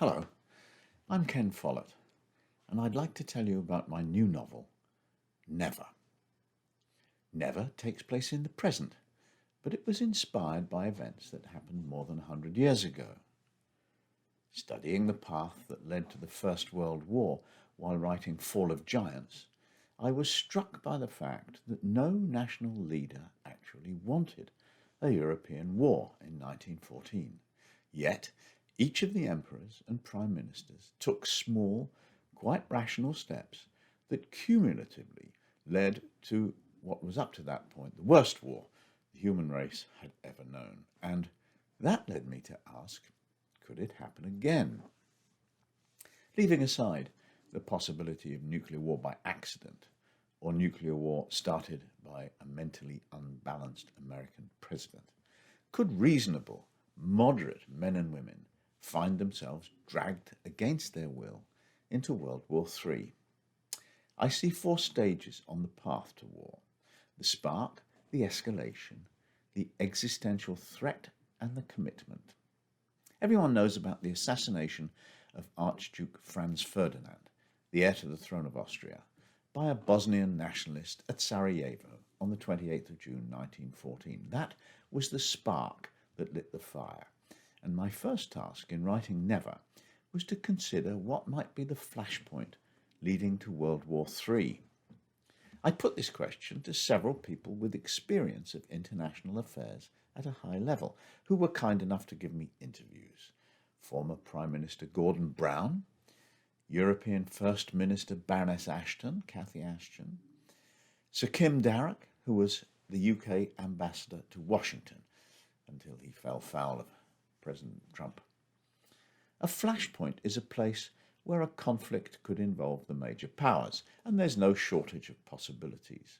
Hello, I'm Ken Follet, and I'd like to tell you about my new novel, Never. Never takes place in the present, but it was inspired by events that happened more than 100 years ago. Studying the path that led to the First World War while writing Fall of Giants, I was struck by the fact that no national leader actually wanted a European war in 1914. Yet, each of the emperors and prime ministers took small, quite rational steps that cumulatively led to what was up to that point the worst war the human race had ever known. And that led me to ask, could it happen again? Leaving aside the possibility of nuclear war by accident or nuclear war started by a mentally unbalanced American president, could reasonable, moderate men and women find themselves dragged against their will into World War III? I see four stages on the path to war: the spark, the escalation, the existential threat, and the commitment. Everyone knows about the assassination of Archduke Franz Ferdinand, the heir to the throne of Austria, by a Bosnian nationalist at Sarajevo on the 28th of June 1914. That was the spark that lit the fire, and my first task in writing Never was to consider what might be the flashpoint leading to World War III. I put this question to several people with experience of international affairs at a high level, who were kind enough to give me interviews. Former Prime Minister Gordon Brown, European First Minister Baroness Ashton, Cathy Ashton, Sir Kim Darroch, who was the UK ambassador to Washington until he fell foul of President Trump. A flashpoint is a place where a conflict could involve the major powers, and there's no shortage of possibilities.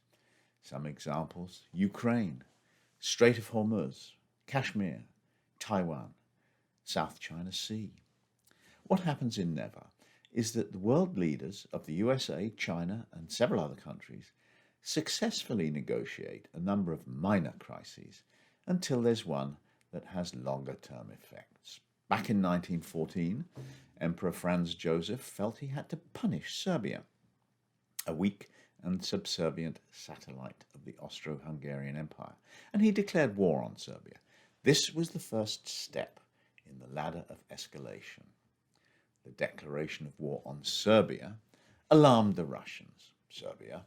Some examples: Ukraine, Strait of Hormuz, Kashmir, Taiwan, South China Sea. What happens in Never is that the world leaders of the USA, China, and several other countries successfully negotiate a number of minor crises until there's one that has longer-term effects. Back in 1914, Emperor Franz Joseph felt he had to punish Serbia, a weak and subservient satellite of the Austro-Hungarian Empire, and he declared war on Serbia. This was the first step in the ladder of escalation. The declaration of war on Serbia alarmed the Russians. Serbia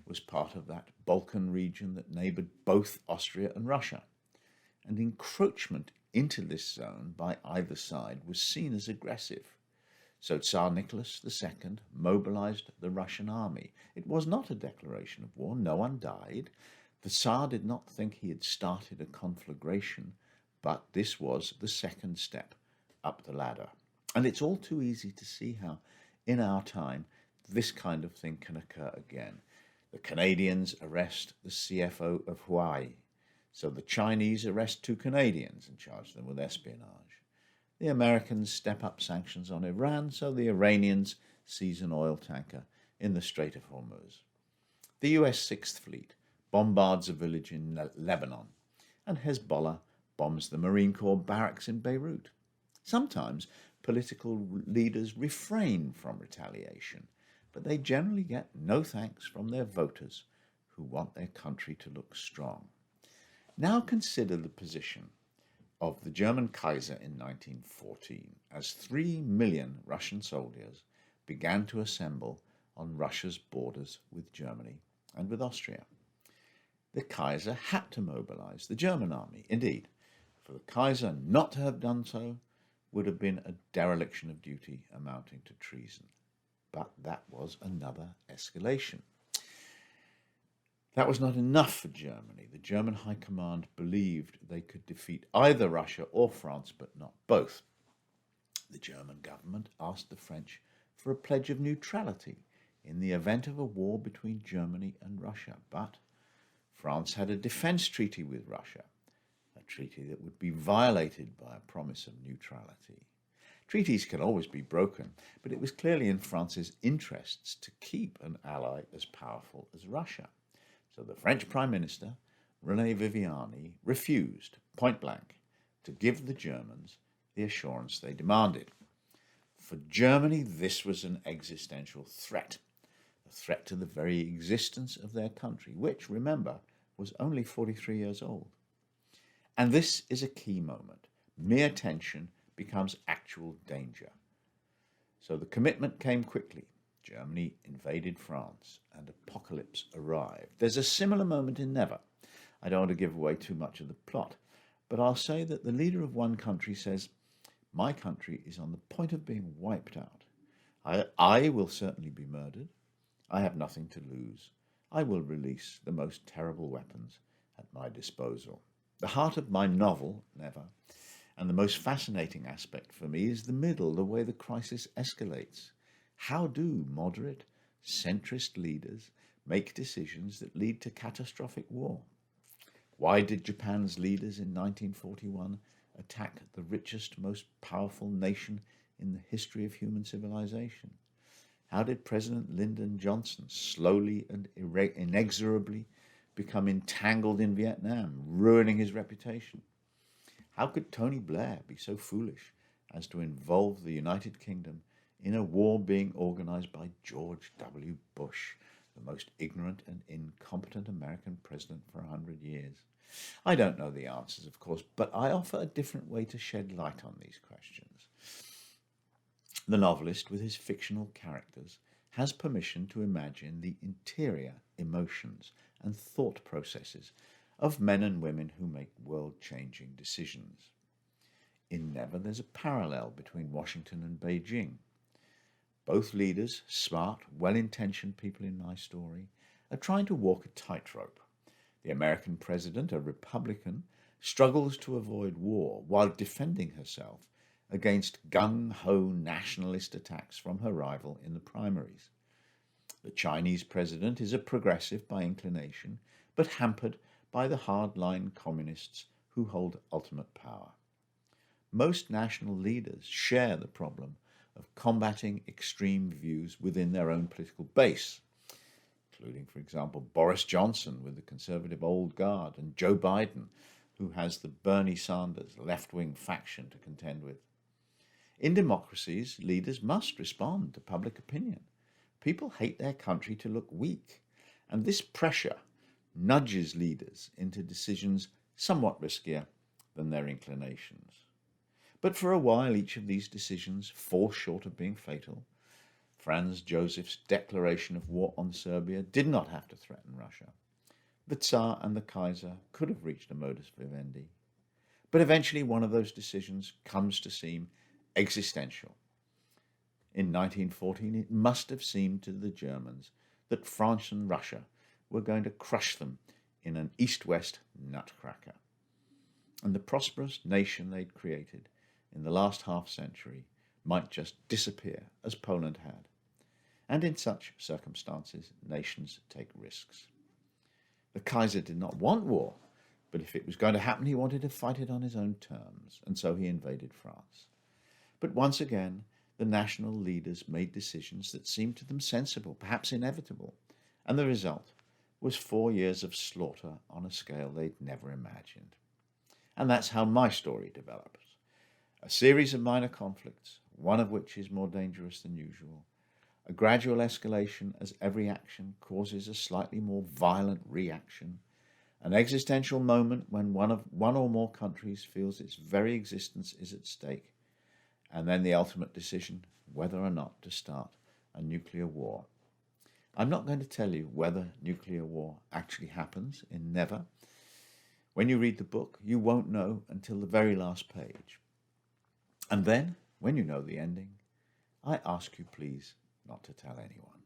was part of that Balkan region that neighbored both Austria and Russia, and encroachment into this zone by either side was seen as aggressive. So Tsar Nicholas II mobilized the Russian army. It was not a declaration of war. No one died. The Tsar did not think he had started a conflagration, but this was the second step up the ladder. And it's all too easy to see how, in our time, this kind of thing can occur again. The Canadians arrest the CFO of Hawaii, so the Chinese arrest two Canadians and charge them with espionage. The Americans step up sanctions on Iran, so the Iranians seize an oil tanker in the Strait of Hormuz. The US Sixth Fleet bombards a village in Lebanon, and Hezbollah bombs the Marine Corps barracks in Beirut. Sometimes political leaders refrain from retaliation, but they generally get no thanks from their voters who want their country to look strong. Now consider the position of the German Kaiser in 1914, as 3 million Russian soldiers began to assemble on Russia's borders with Germany and with Austria. The Kaiser had to mobilize the German army. Indeed, for the Kaiser not to have done so would have been a dereliction of duty amounting to treason. But that was another escalation. That was not enough for Germany. The German High Command believed they could defeat either Russia or France, but not both. The German government asked the French for a pledge of neutrality in the event of a war between Germany and Russia. But France had a defense treaty with Russia, a treaty that would be violated by a promise of neutrality. Treaties can always be broken, but it was clearly in France's interests to keep an ally as powerful as Russia. So the French Prime Minister, René Viviani, refused, point blank, to give the Germans the assurance they demanded. For Germany, this was an existential threat, a threat to the very existence of their country, which, remember, was only 43 years old. And this is a key moment. Mere tension becomes actual danger. So the commitment came quickly. Germany invaded France, and apocalypse arrived. There's a similar moment in Never. I don't want to give away too much of the plot, but I'll say that the leader of one country says, "My country is on the point of being wiped out. I will certainly be murdered. I have nothing to lose. I will release the most terrible weapons at my disposal." The heart of my novel, Never, and the most fascinating aspect for me is the middle, the way the crisis escalates. How do moderate, centrist leaders make decisions that lead to catastrophic war? Why did Japan's leaders in 1941 attack the richest, most powerful nation in the history of human civilization? How did President Lyndon Johnson slowly and inexorably become entangled in Vietnam, ruining his reputation? How could Tony Blair be so foolish as to involve the United Kingdom in a war being organized by George W. Bush, the most ignorant and incompetent American president for 100 years? I don't know the answers, of course, but I offer a different way to shed light on these questions. The novelist, with his fictional characters, has permission to imagine the interior emotions and thought processes of men and women who make world-changing decisions. In Never, there's a parallel between Washington and Beijing. Both leaders, smart, well-intentioned people in my story, are trying to walk a tightrope. The American president, a Republican, struggles to avoid war while defending herself against gung-ho nationalist attacks from her rival in the primaries. The Chinese president is a progressive by inclination, but hampered by the hardline communists who hold ultimate power. Most national leaders share the problem of combating extreme views within their own political base, including, for example, Boris Johnson with the conservative old guard and Joe Biden, who has the Bernie Sanders left-wing faction to contend with. In democracies, leaders must respond to public opinion. People hate their country to look weak, and this pressure nudges leaders into decisions somewhat riskier than their inclinations. But for a while, each of these decisions falls short of being fatal. Franz Joseph's declaration of war on Serbia did not have to threaten Russia. The Tsar and the Kaiser could have reached a modus vivendi. But eventually one of those decisions comes to seem existential. In 1914, it must have seemed to the Germans that France and Russia were going to crush them in an east-west nutcracker. And the prosperous nation they'd created in the last half-century might just disappear, as Poland had. And in such circumstances, nations take risks. The Kaiser did not want war, but if it was going to happen, he wanted to fight it on his own terms, and so he invaded France. But once again, the national leaders made decisions that seemed to them sensible, perhaps inevitable, and the result was 4 years of slaughter on a scale they'd never imagined. And that's how my story develops. A series of minor conflicts, one of which is more dangerous than usual, a gradual escalation as every action causes a slightly more violent reaction, an existential moment when one or more countries feels its very existence is at stake, and then the ultimate decision whether or not to start a nuclear war. I'm not going to tell you whether nuclear war actually happens in Never. When you read the book, you won't know until the very last page. And then, when you know the ending, I ask you please not to tell anyone.